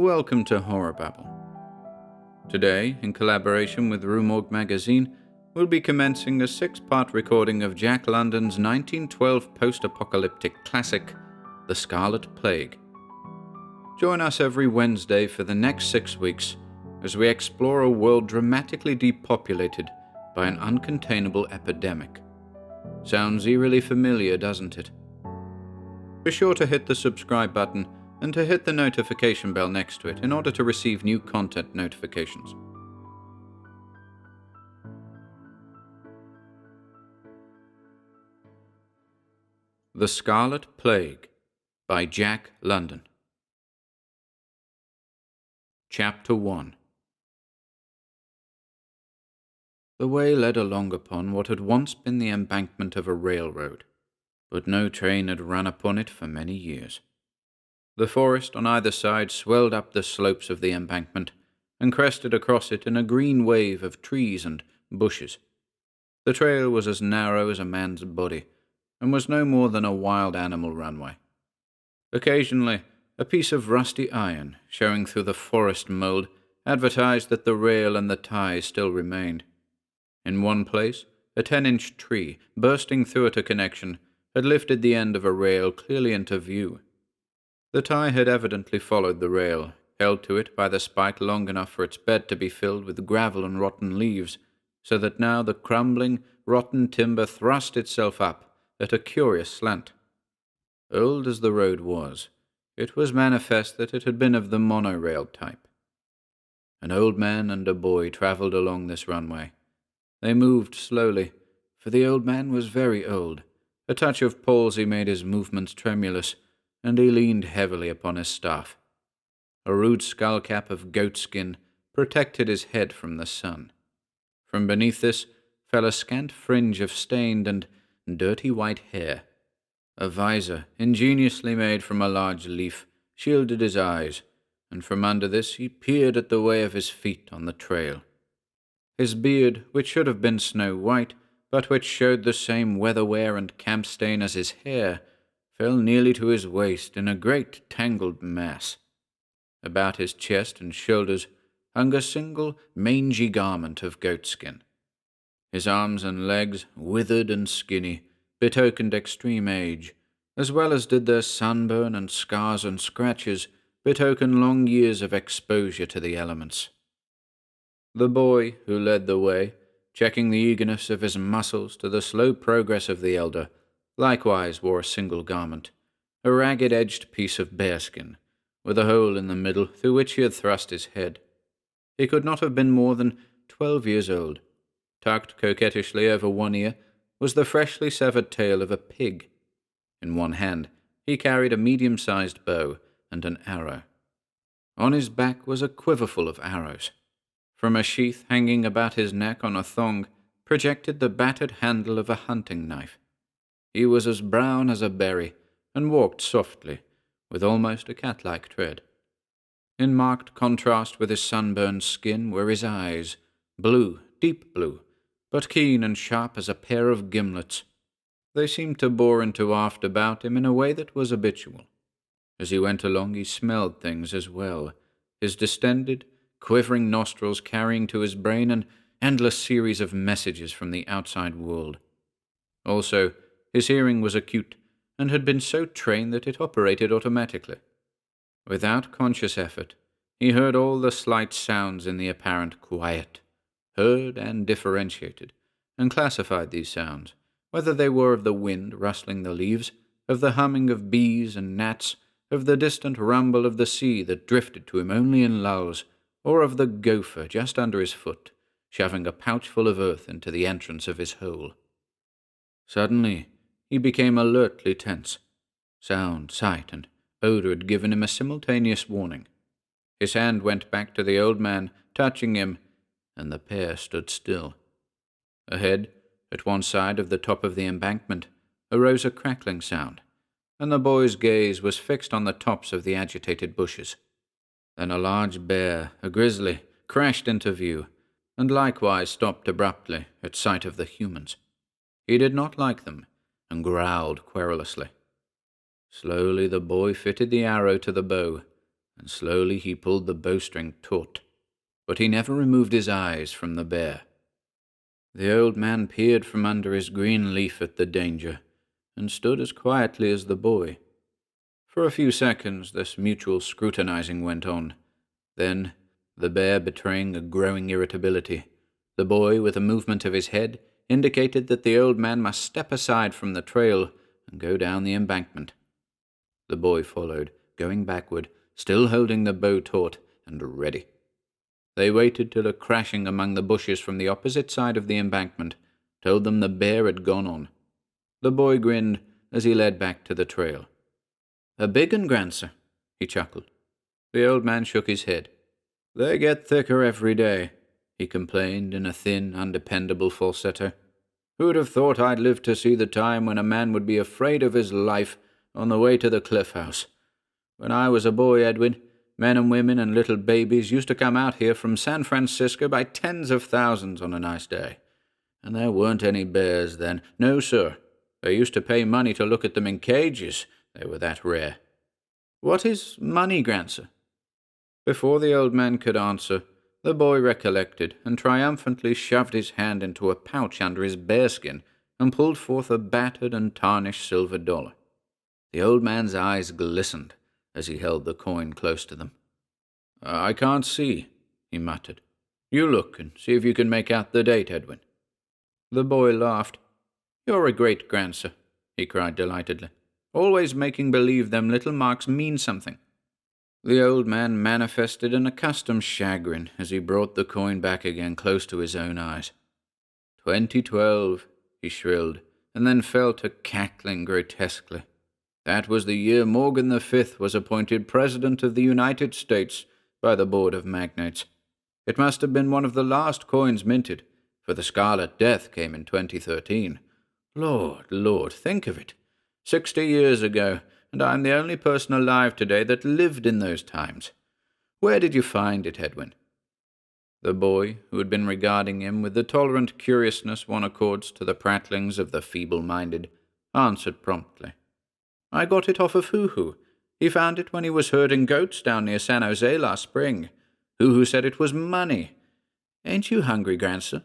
Welcome to HorrorBabble. Today, in collaboration with Roomorg magazine, we'll be commencing a 6-part recording of Jack London's 1912 post-apocalyptic classic, The Scarlet Plague. Join us every Wednesday for the next 6 weeks as we explore a world dramatically depopulated by an uncontainable epidemic. Sounds eerily familiar, doesn't it? Be sure to hit the subscribe button and to hit the notification bell next to it in order to receive new content notifications. The Scarlet Plague by Jack London. Chapter 1. The way led along upon what had once been the embankment of a railroad, but no train had run upon it for many years. The forest on either side swelled up the slopes of the embankment and crested across it in a green wave of trees and bushes. The trail was as narrow as a man's body, and was no more than a wild animal runway. Occasionally, a piece of rusty iron, showing through the forest mold, advertised that the rail and the ties still remained. In one place, a 10-inch tree, bursting through at a connection, had lifted the end of a rail clearly into view. The tie had evidently followed the rail, held to it by the spike long enough for its bed to be filled with gravel and rotten leaves, so that now the crumbling, rotten timber thrust itself up at a curious slant. Old as the road was, it was manifest that it had been of the monorail type. An old man and a boy travelled along this runway. They moved slowly, for the old man was very old. A touch of palsy made his movements tremulous, and he leaned heavily upon his staff. A rude skull-cap of goatskin protected his head from the sun. From beneath this fell a scant fringe of stained and dirty white hair. A visor, ingeniously made from a large leaf, shielded his eyes, and from under this he peered at the way of his feet on the trail. His beard, which should have been snow-white, but which showed the same weather-wear and camp-stain as his hair, fell nearly to his waist in a great tangled mass. About his chest and shoulders hung a single mangy garment of goatskin. His arms and legs, withered and skinny, betokened extreme age, as well as did their sunburn and scars and scratches betoken long years of exposure to the elements. The boy, who led the way, checking the eagerness of his muscles to the slow progress of the elder, likewise wore a single garment, a ragged-edged piece of bearskin, with a hole in the middle through which he had thrust his head. He could not have been more than 12 years old. Tucked coquettishly over one ear was the freshly severed tail of a pig. In one hand he carried a medium-sized bow and an arrow. On his back was a quiverful of arrows. From a sheath hanging about his neck on a thong projected the battered handle of a hunting knife. He was as brown as a berry, and walked softly, with almost a cat-like tread. In marked contrast with his sunburned skin were his eyes, blue, deep blue, but keen and sharp as a pair of gimlets. They seemed to bore and to aft about him in a way that was habitual. As he went along he smelled things as well, his distended, quivering nostrils carrying to his brain an endless series of messages from the outside world. Also, his hearing was acute, and had been so trained that it operated automatically. Without conscious effort, he heard all the slight sounds in the apparent quiet, heard and differentiated, and classified these sounds, whether they were of the wind rustling the leaves, of the humming of bees and gnats, of the distant rumble of the sea that drifted to him only in lulls, or of the gopher just under his foot, shoving a pouch full of earth into the entrance of his hole. Suddenly, he became alertly tense. Sound, sight, and odor had given him a simultaneous warning. His hand went back to the old man, touching him, and the pair stood still. Ahead, at one side of the top of the embankment, arose a crackling sound, and the boy's gaze was fixed on the tops of the agitated bushes. Then a large bear, a grizzly, crashed into view, and likewise stopped abruptly at sight of the humans. He did not like them, and growled querulously. Slowly the boy fitted the arrow to the bow, and slowly he pulled the bowstring taut, but he never removed his eyes from the bear. The old man peered from under his green leaf at the danger, and stood as quietly as the boy. For a few seconds this mutual scrutinizing went on. Then, the bear betraying a growing irritability, the boy, with a movement of his head, indicated that the old man must step aside from the trail and go down the embankment. The boy followed, going backward, still holding the bow taut and ready. They waited till a crashing among the bushes from the opposite side of the embankment told them the bear had gone on. The boy grinned as he led back to the trail. "A big un, grandsir," he chuckled. The old man shook his head. "They get thicker every day," he complained in a thin, undependable falsetto. "Who'd have thought I'd live to see the time when a man would be afraid of his life on the way to the cliff house? When I was a boy, Edwin, men and women and little babies used to come out here from San Francisco by tens of thousands on a nice day. And there weren't any bears then. No, sir. They used to pay money to look at them in cages. They were that rare." "What is money, grandsir?" Before the old man could answer, the boy recollected and triumphantly shoved his hand into a pouch under his bearskin and pulled forth a battered and tarnished silver dollar. The old man's eyes glistened as he held the coin close to them. "I can't see," he muttered. "You look and see if you can make out the date, Edwin." The boy laughed. "You're a great grandsir," he cried delightedly. "Always making believe them little marks mean something." The old man manifested an accustomed chagrin as he brought the coin back again close to his own eyes. 2012, he shrilled, and then fell to cackling grotesquely. That was the year Morgan V was appointed President of the United States by the Board of Magnates. It must have been one of the last coins minted, for the Scarlet Death came in 2013. Lord, think of it. 60 years ago, and I'm the only person alive today that lived in those times. Where did you find it, Edwin?" The boy, who had been regarding him with the tolerant curiousness one accords to the prattlings of the feeble-minded, answered promptly. "I got it off of Hoo-Hoo. He found it when he was herding goats down near San Jose last spring. Hoo-Hoo said it was money. Ain't you hungry, grandsir?"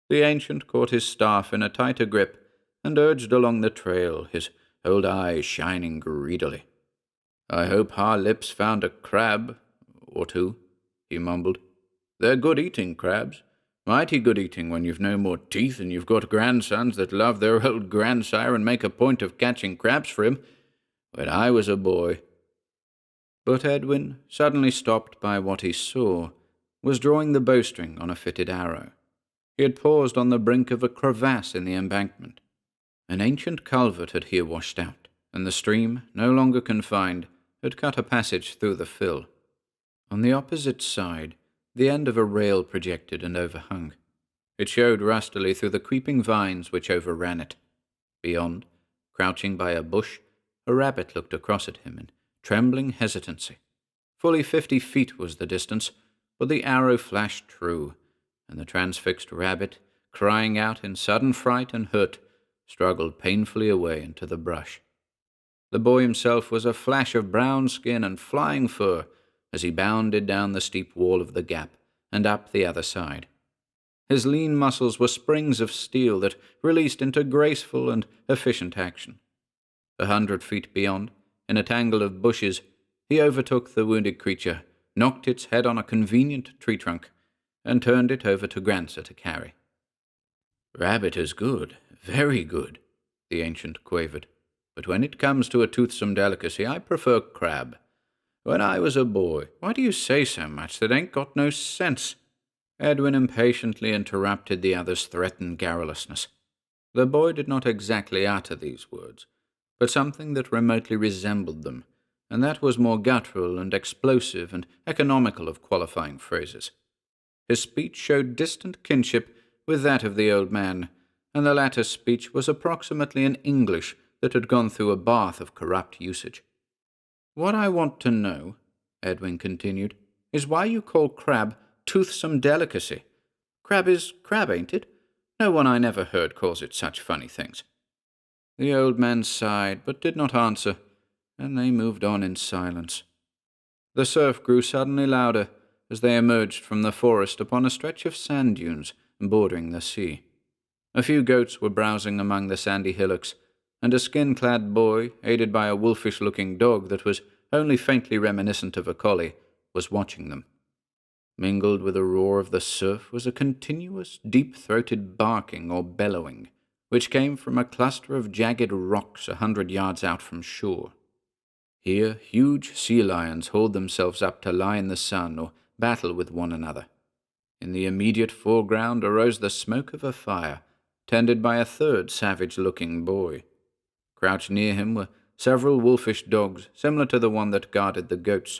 The ancient caught his staff in a tighter grip and urged along the trail, his old eyes shining greedily. "I hope Har Lips found a crab or two," he mumbled. "They're good eating, crabs. Mighty good eating when you've no more teeth and you've got grandsons that love their old grandsire and make a point of catching crabs for him. When I was a boy—" But Edwin, suddenly stopped by what he saw, was drawing the bowstring on a fitted arrow. He had paused on the brink of a crevasse in the embankment. An ancient culvert had here washed out, and the stream, no longer confined, had cut a passage through the fill. On the opposite side, the end of a rail projected and overhung. It showed rustily through the creeping vines which overran it. Beyond, crouching by a bush, a rabbit looked across at him in trembling hesitancy. Fully 50 feet was the distance, but the arrow flashed true, and the transfixed rabbit, crying out in sudden fright and hurt, struggled painfully away into the brush. The boy himself was a flash of brown skin and flying fur as he bounded down the steep wall of the gap and up the other side. His lean muscles were springs of steel that released into graceful and efficient action. 100 feet beyond, in a tangle of bushes, he overtook the wounded creature, knocked its head on a convenient tree trunk, and turned it over to Grandsir to carry. "Rabbit is good, very good," the ancient quavered. "But when it comes to a toothsome delicacy, I prefer crab. When I was a boy—" "Why do you say so much that ain't got no sense?" Edwin impatiently interrupted the other's threatened garrulousness. The boy did not exactly utter these words, but something that remotely resembled them, and that was more guttural and explosive and economical of qualifying phrases. His speech showed distant kinship with that of the old man, and the latter's speech was approximately an English that had gone through a bath of corrupt usage. "What I want to know," Edwin continued, "is why you call crab toothsome delicacy. Crab is crab, ain't it? No one I never heard calls it such funny things." The old man sighed, but did not answer, and they moved on in silence. The surf grew suddenly louder as they emerged from the forest upon a stretch of sand dunes bordering the sea. A few goats were browsing among the sandy hillocks, and a skin-clad boy, aided by a wolfish-looking dog that was only faintly reminiscent of a collie, was watching them. Mingled with the roar of the surf was a continuous, deep-throated barking or bellowing, which came from a cluster of jagged rocks 100 yards out from shore. Here huge sea lions hauled themselves up to lie in the sun or battle with one another. In the immediate foreground arose the smoke of a fire, tended by a third savage-looking boy. Crouched near him were several wolfish dogs, similar to the one that guarded the goats.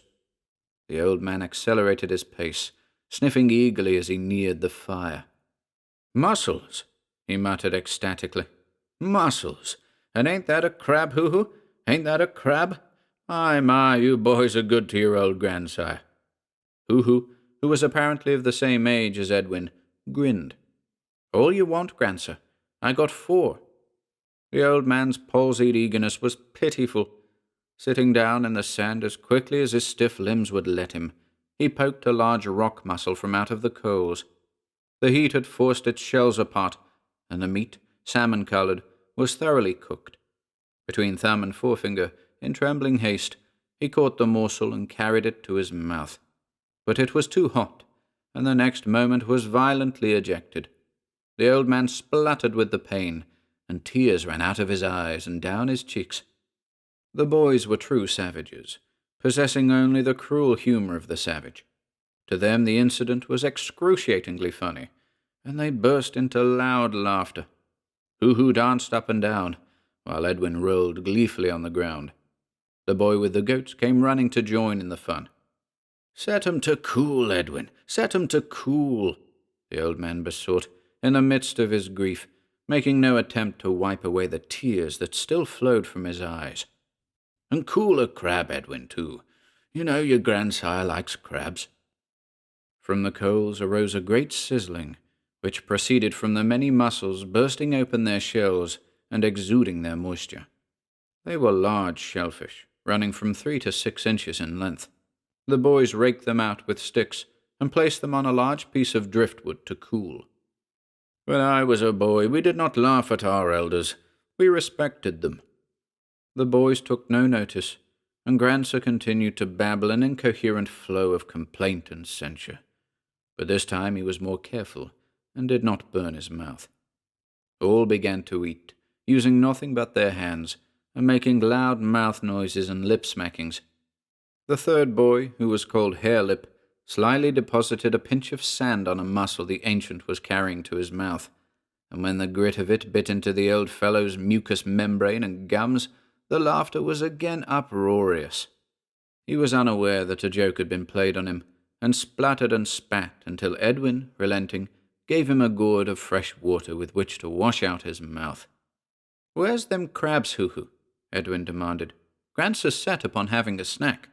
The old man accelerated his pace, sniffing eagerly as he neared the fire. "Mussels," he muttered ecstatically. "Mussels! And ain't that a crab, hoo-hoo? Ain't that a crab? My, you boys are good to your old grandsire." Hoo-hoo, who was apparently of the same age as Edwin, grinned. "All you want, grandsir. I got 4. The old man's palsied eagerness was pitiful. Sitting down in the sand as quickly as his stiff limbs would let him, he poked a large rock mussel from out of the coals. The heat had forced its shells apart, and the meat, salmon-coloured, was thoroughly cooked. Between thumb and forefinger, in trembling haste, he caught the morsel and carried it to his mouth. But it was too hot, and the next moment was violently ejected. The old man spluttered with the pain, and tears ran out of his eyes and down his cheeks. The boys were true savages, possessing only the cruel humour of the savage. To them the incident was excruciatingly funny, and they burst into loud laughter. Hoo-hoo danced up and down, while Edwin rolled gleefully on the ground. The boy with the goats came running to join in the fun. "Set 'em to cool, Edwin, set 'em to cool," the old man besought, in the midst of his grief, making no attempt to wipe away the tears that still flowed from his eyes. "And cool a crab, Edwin, too. You know your grandsire likes crabs." From the coals arose a great sizzling, which proceeded from the many mussels bursting open their shells and exuding their moisture. They were large shellfish, running from 3 to 6 inches in length. The boys raked them out with sticks and placed them on a large piece of driftwood to cool. "When I was a boy, we did not laugh at our elders. We respected them." The boys took no notice, and Grandsir continued to babble an incoherent flow of complaint and censure. But this time he was more careful, and did not burn his mouth. All began to eat, using nothing but their hands, and making loud mouth noises and lip-smackings. The third boy, who was called Harelip, slyly deposited a pinch of sand on a mussel the ancient was carrying to his mouth, and when the grit of it bit into the old fellow's mucous membrane and gums, the laughter was again uproarious. He was unaware that a joke had been played on him, and spluttered and spat until Edwin, relenting, gave him a gourd of fresh water with which to wash out his mouth. "Where's them crabs, hoo-hoo?" Edwin demanded. "Grandsir's set upon having a snack."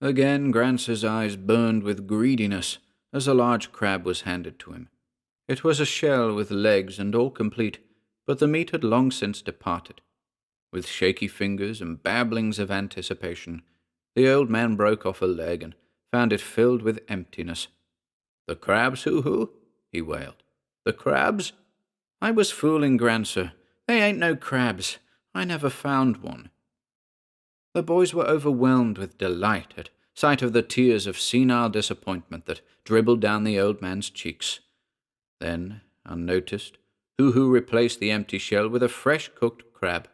Again Grandsir's eyes burned with greediness as a large crab was handed to him. It was a shell with legs and all complete, but the meat had long since departed. With shaky fingers and babblings of anticipation, the old man broke off a leg and found it filled with emptiness. "The crabs, hoo-hoo?" he wailed. "The crabs? I was fooling, Grandsir. They ain't no crabs. I never found one." The boys were overwhelmed with delight at sight of the tears of senile disappointment that dribbled down the old man's cheeks. Then, unnoticed, Hoo-hoo replaced the empty shell with a fresh cooked crab.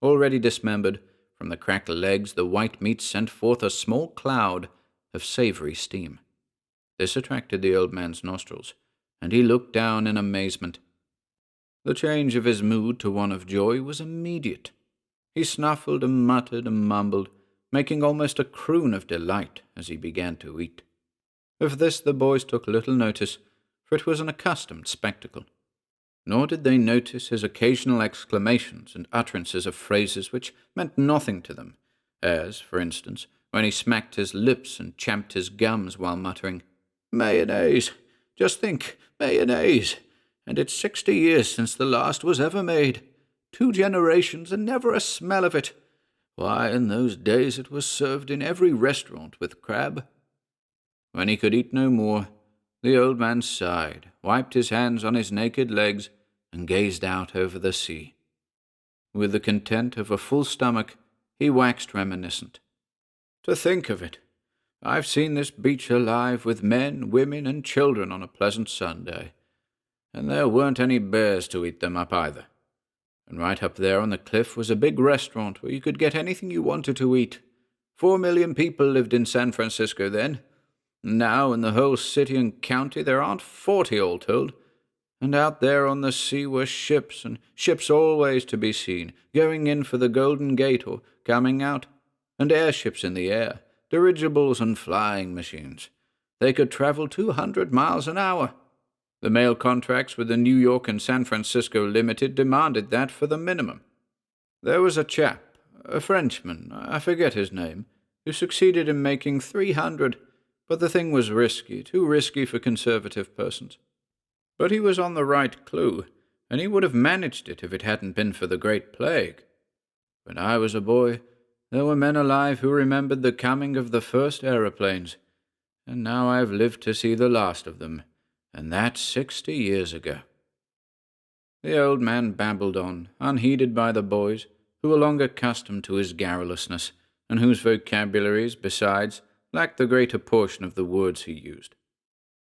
Already dismembered, from the cracked legs the white meat sent forth a small cloud of savory steam. This attracted the old man's nostrils, and he looked down in amazement. The change of his mood to one of joy was immediate. He snuffled and muttered and mumbled, making almost a croon of delight as he began to eat. Of this the boys took little notice, for it was an accustomed spectacle. Nor did they notice his occasional exclamations and utterances of phrases which meant nothing to them, as, for instance, when he smacked his lips and champed his gums while muttering, "Mayonnaise! Just think, mayonnaise! And it's 60 years since the last was ever made. 2 generations and never a smell of it. Why, in those days it was served in every restaurant with crab. When he could eat no more, the old man sighed, wiped his hands on his naked legs, and gazed out over the sea. With the content of a full stomach, he waxed reminiscent. To think of it! I've seen this beach alive with men, women, and children on a pleasant Sunday, and there weren't any bears to eat them up either. And right up there on the cliff was a big restaurant where you could get anything you wanted to eat. 4 million people lived in San Francisco then. Now in the whole city and county there aren't 40 all told. And out there on the sea were ships, and ships always to be seen, going in for the Golden Gate or coming out, and airships in the air, dirigibles and flying machines. They could travel 200 miles an hour. The mail contracts with the New York and San Francisco Limited demanded that for the minimum. There was a chap, a Frenchman, I forget his name, who succeeded in making 300, but the thing was risky, too risky for conservative persons. But he was on the right clue, and he would have managed it if it hadn't been for the Great Plague. When I was a boy, there were men alive who remembered the coming of the first aeroplanes, and now I've lived to see the last of them, and that's 60 years ago. The old man babbled on, unheeded by the boys, who were long accustomed to his garrulousness, and whose vocabularies, besides, lacked the greater portion of the words he used.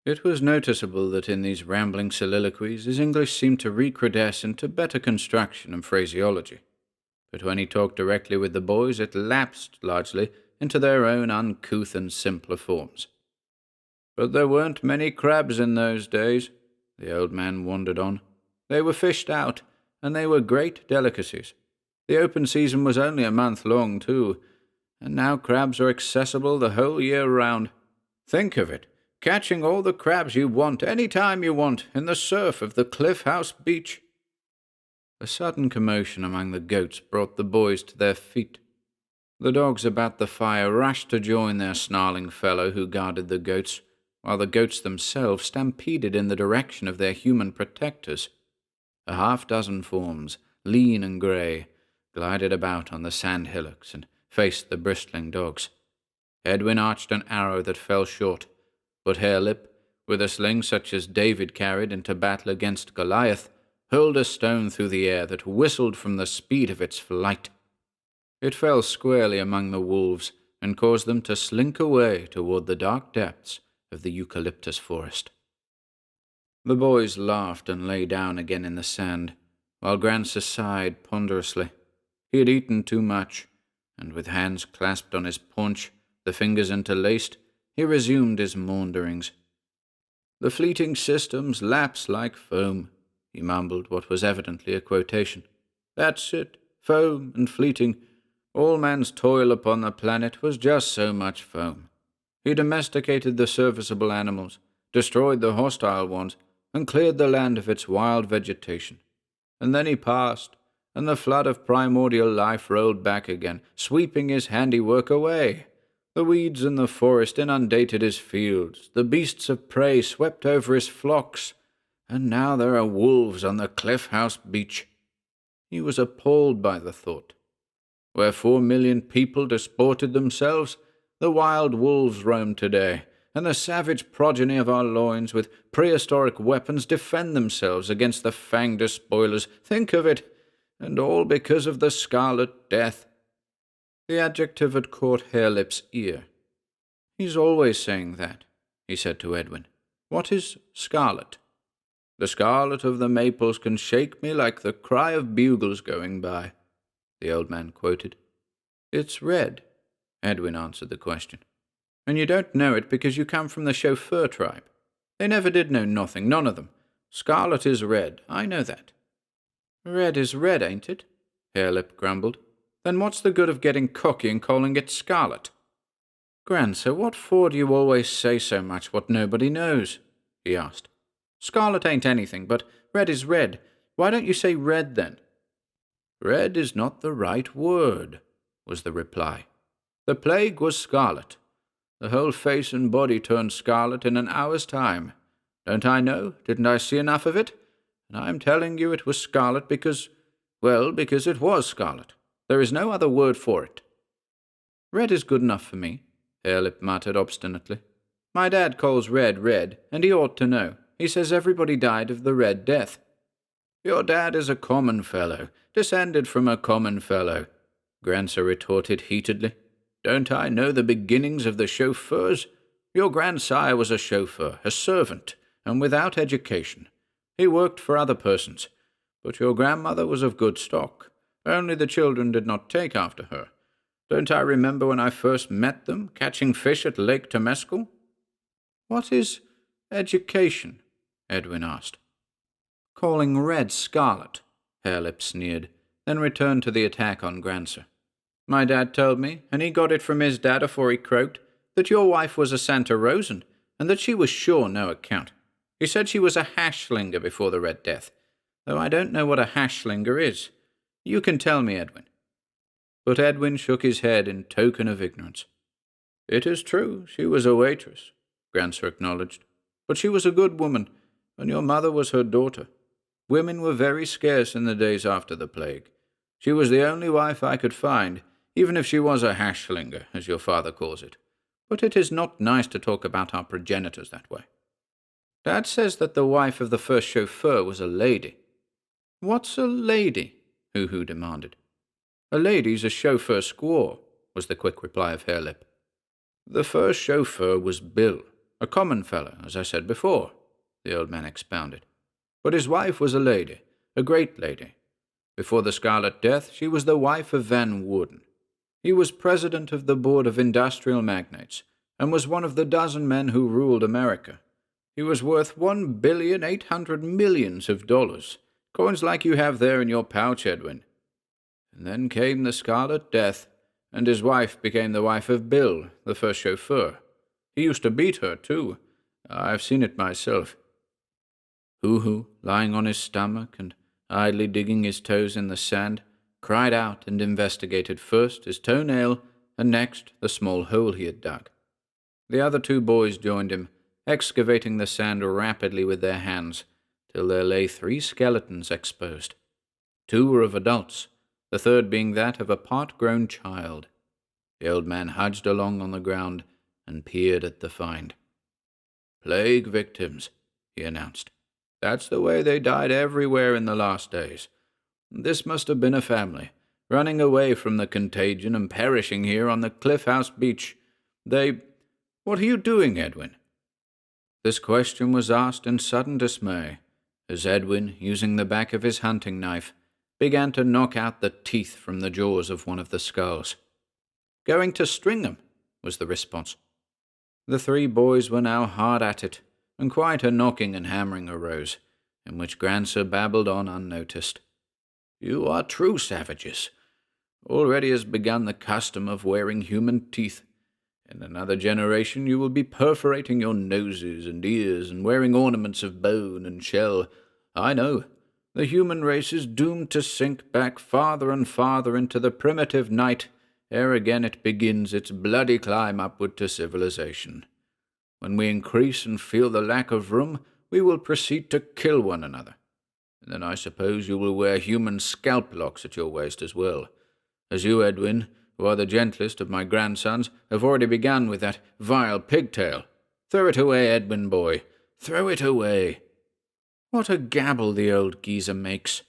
It was noticeable that in these rambling soliloquies his English seemed to recrudesce into better construction and phraseology, but when he talked directly with the boys it lapsed largely into their own uncouth and simpler forms. But there weren't many crabs in those days, the old man wandered on. They were fished out, and they were great delicacies. The open season was only a month long, too, and now crabs are accessible the whole year round. Think of it! Catching all the crabs you want, any time you want, in the surf of the Cliff House beach. A sudden commotion among the goats brought the boys to their feet. The dogs about the fire rushed to join their snarling fellow who guarded the goats, while the goats themselves stampeded in the direction of their human protectors. A half-dozen forms, lean and grey, glided about on the sand hillocks and faced the bristling dogs. Edwin arched an arrow that fell short, but Harelip, with a sling such as David carried into battle against Goliath, hurled a stone through the air that whistled from the speed of its flight. It fell squarely among the wolves and caused them to slink away toward the dark depths of the eucalyptus forest. The boys laughed and lay down again in the sand, while Grancer sighed ponderously. He had eaten too much, and with hands clasped on his paunch, the fingers interlaced, he resumed his maunderings. "The fleeting systems lapse like foam," he mumbled what was evidently a quotation. "That's it, foam and fleeting. All man's toil upon the planet was just so much foam. He domesticated the serviceable animals, destroyed the hostile ones, and cleared the land of its wild vegetation. And then he passed, and the flood of primordial life rolled back again, sweeping his handiwork away. The weeds in the forest inundated his fields, the beasts of prey swept over his flocks, and now there are wolves on the Cliff House beach." He was appalled by the thought. Where 4 million people disported themselves, the wild wolves roam today, and the savage progeny of our loins with prehistoric weapons defend themselves against the fanged despoilers. Think of it! And all because of the Scarlet Death. The adjective had caught Harelip's ear. "He's always saying that," he said to Edwin. "What is scarlet?" "The scarlet of the maples can shake me like the cry of bugles going by," the old man quoted. "It's red," Edwin answered the question. "And you don't know it because you come from the chauffeur tribe. They never did know nothing, none of them. Scarlet is red, I know that." "Red is red, ain't it?" Harelip grumbled. "Then what's the good of getting cocky and calling it scarlet?" "Grancer, what for do you always say so much what nobody knows?" he asked. "Scarlet ain't anything, but red is red. Why don't you say red, then?" "Red is not the right word," was the reply. "The plague was scarlet. The whole face and body turned scarlet in an hour's time. Don't I know? Didn't I see enough of it? And I'm telling you it was scarlet because it was scarlet. There is no other word for it." Red is good enough for me, Harelip muttered obstinately. My dad calls red red, and he ought to know. He says everybody died of the Red Death. Your dad is a common fellow, descended from a common fellow, Grancer retorted heatedly. Don't I know the beginnings of the chauffeurs? Your grandsire was a chauffeur, a servant, and without education. He worked for other persons. But your grandmother was of good stock. Only the children did not take after her. Don't I remember when I first met them, catching fish at Lake Temescal? What is education? Edwin asked. Calling red scarlet, Harelip sneered, then returned to the attack on Grancer. My dad told me, and he got it from his dad afore he croaked, that your wife was a Santa Rosan, and that she was sure no account. He said she was a hash-slinger before the Red Death, though I don't know what a hash-slinger is. You can tell me, Edwin. But Edwin shook his head in token of ignorance. It is true, she was a waitress, Grancer acknowledged, but she was a good woman, and your mother was her daughter. Women were very scarce in the days after the plague. She was the only wife I could find, even if she was a hash-slinger, as your father calls it. But it is not nice to talk about our progenitors that way. Dad says that the wife of the first chauffeur was a lady. What's a lady? Hoo-Hoo demanded. A lady's a chauffeur squaw, was the quick reply of Harelip. The first chauffeur was Bill, a common fellow, as I said before, the old man expounded. But his wife was a lady, a great lady. Before the Scarlet Death, she was the wife of Van Woerden. He was president of the Board of Industrial Magnates, and was one of the dozen men who ruled America. He was worth $1,800,000,000, coins like you have there in your pouch, Edwin. And then came the Scarlet Death, and his wife became the wife of Bill, the first chauffeur. He used to beat her, too. I've seen it myself. Hoo-Hoo, lying on his stomach and idly digging his toes in the sand, cried out and investigated first his toenail and next the small hole he had dug. The other two boys joined him, excavating the sand rapidly with their hands, till there lay 3 skeletons exposed. 2 were of adults, the third being that of a part-grown child. The old man hudged along on the ground and peered at the find. Plague victims, he announced. That's the way they died everywhere in the last days. This must have been a family, running away from the contagion and perishing here on the Cliff House beach. What are you doing, Edwin? This question was asked in sudden dismay, as Edwin, using the back of his hunting knife, began to knock out the teeth from the jaws of one of the skulls. Going to string 'em, was the response. The 3 boys were now hard at it, and quite a knocking and hammering arose, in which Grancer babbled on unnoticed. You are true savages. Already has begun the custom of wearing human teeth. In another generation you will be perforating your noses and ears and wearing ornaments of bone and shell. I know. The human race is doomed to sink back farther and farther into the primitive night, ere again it begins its bloody climb upward to civilization. When we increase and feel the lack of room, we will proceed to kill one another. And then I suppose you will wear human scalp locks at your waist as well, as you, Edwin, who are the gentlest of my grandsons, have already begun with that vile pigtail. Throw it away, Edwin, boy. Throw it away. What a gabble the old geezer makes,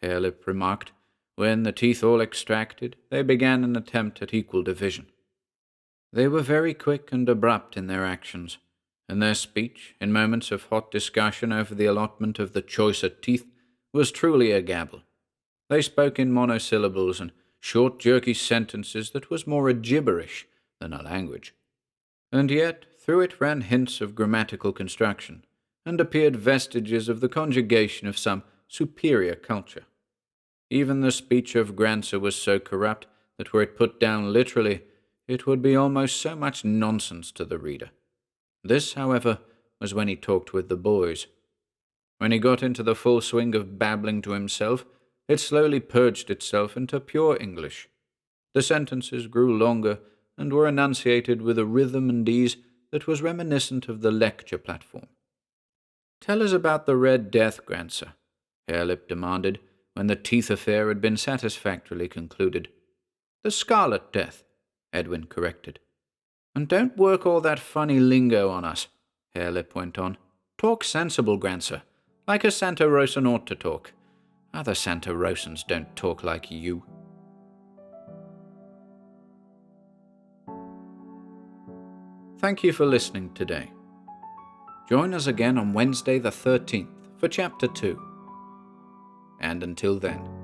Harelip remarked, when, the teeth all extracted, they began an attempt at equal division. They were very quick and abrupt in their actions, and their speech, in moments of hot discussion over the allotment of the choicer teeth, was truly a gabble. They spoke in monosyllables and short jerky sentences that was more a gibberish than a language. And yet through it ran hints of grammatical construction, and appeared vestiges of the conjugation of some superior culture. Even the speech of Grancer was so corrupt that were it put down literally, it would be almost so much nonsense to the reader. This, however, was when he talked with the boys. When he got into the full swing of babbling to himself, it slowly purged itself into pure English. The sentences grew longer and were enunciated with a rhythm and ease that was reminiscent of the lecture platform. "Tell us about the Red Death, Grancer," Harelip demanded, when the teeth affair had been satisfactorily concluded. "The Scarlet Death," Edwin corrected. And don't work all that funny lingo on us, Harelip went on. Talk sensible, Grancer, like a Santa Rosan ought to talk. Other Santa Rosans don't talk like you. Thank you for listening today. Join us again on Wednesday the 13th for Chapter 2. And until then,